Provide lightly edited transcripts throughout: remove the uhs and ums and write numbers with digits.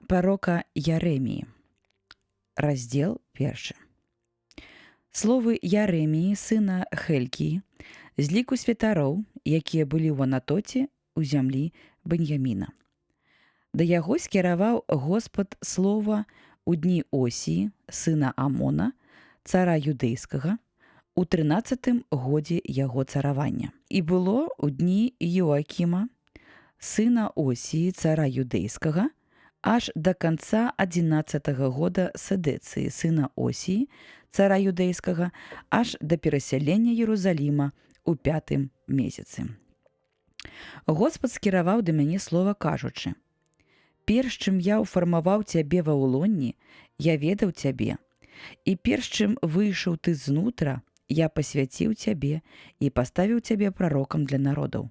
пророка Яремії. Раздел 1. Словы Яремії, сына Хелькії, з ліку святароў, якія былі ў Анатоце у зямлі Беньяміна. Да яго скіраваў Господ слова у дні Осіі, сына Амона, цара юдэйскага, у 13 годзе яго царавання. І было ў дні Йоакіма, сына Осіі, цара юдэйскага, аж до конца 11 года Седецыі, сына Осіі, цара юдэйскага, аж до перасялення Єрусаліма у 5 месяцы. Господ скіраваў да мяне слова, кажучы: «Перш чым я ўфармаваў цябе ва ўлонні, я ведаў цябе, і перш чым выйшаў ты знутра, я пасвяціў цябе і паставіў цябе прарокам для народаў.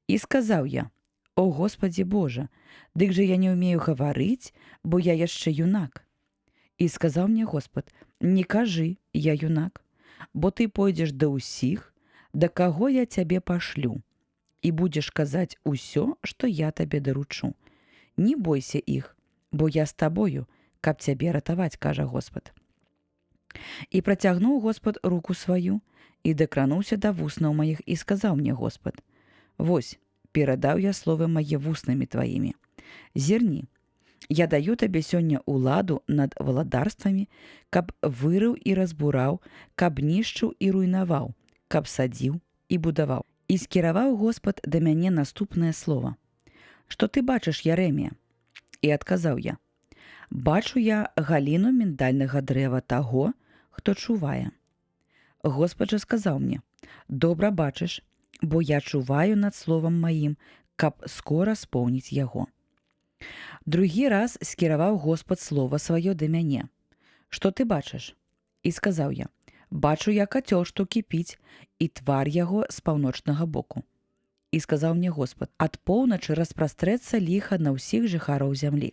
І сказаў я: О Господі Божа, дык жа я не ўмею гаварыць, бо я яшчэ юнак. І сказаў мне Господ: не кажы, я юнак, бо ты пойдзеш да ўсіх, да каго я цябе пашлю, і будзеш казаць усё, што я табе даручу. Не бойся іх, бо я з табою, каб цябе ратаваць, кажа Господ». І працягнуў Господ руку сваю, і дакрануўся да вуснаў маіх, і сказаў мне Господ: «Вось, перадаў я словы мае вуснамі тваімі. Зірні, я даю табе сёння ўладу над валадарствамі, каб вырыў і разбураў, каб нішчыў і руйнаваў, каб садзіў і будаваў». І скіраваў Господ да мяне наступнае слова: «Што ты бачыш, Яремія?» І адказаў я: «Бачу я галіну міндальнага дрэва таго, хто чувае». Господ жа сказаў мне: «Добра бачыш, бо я чуваю над словам маім, каб скора споўніць яго». Другі раз скіраваў Господ слова сваё да мяне: «Што ты бачыш?» І сказаў я: «Бачу я кацёл, што кіпіць, і твар яго з паўночнага боку». І сказаў мне Господ: «Ад поўначы распрастрэцца ліха на ўсіх жыхароў зямлі.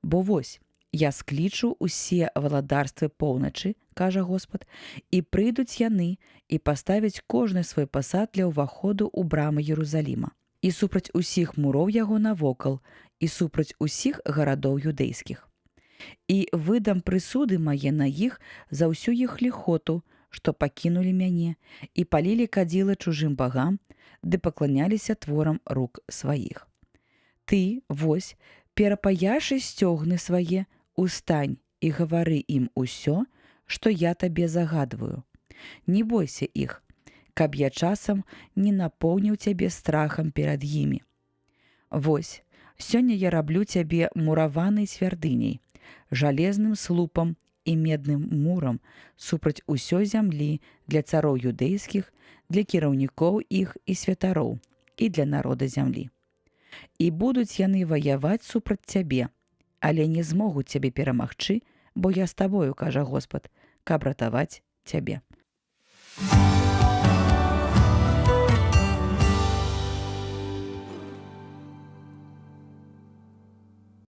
Бо вось, я склічу ўсе валадарствы поўначы, кажа Господ, і прыйдуць яны і паставяць кожны свой пасад для ўваходу ў брамы Єрусаліма, і супраць усіх муроў яго навокал, і супраць усіх гарадоў юдэйскіх. І выдам прысуды мае на іх за ўсю іх ліхоту, што пакінулі мяне і палілі кадзілы чужым багам, ды пакланяліся творам рук сваіх. Ты, вось, перапаяшы сцёгны свае, устань і гавары ім усё, што я табе загадваю. Не бойся іх, каб я часам не напоўніў цябе страхам перад імі. Вось, сёння я раблю цябе мураванай цвярдыняй, жалезным слупам і медным мурам супраць усёй зямлі для цароў юдэйскіх, для кіраўнікоў іх і святароў, і для народа зямлі. І будуць яны ваяваць супраць цябе, але не змогуць цябе перамагчы, бо я з табою, кажа Господ, каб ратаваць цябе».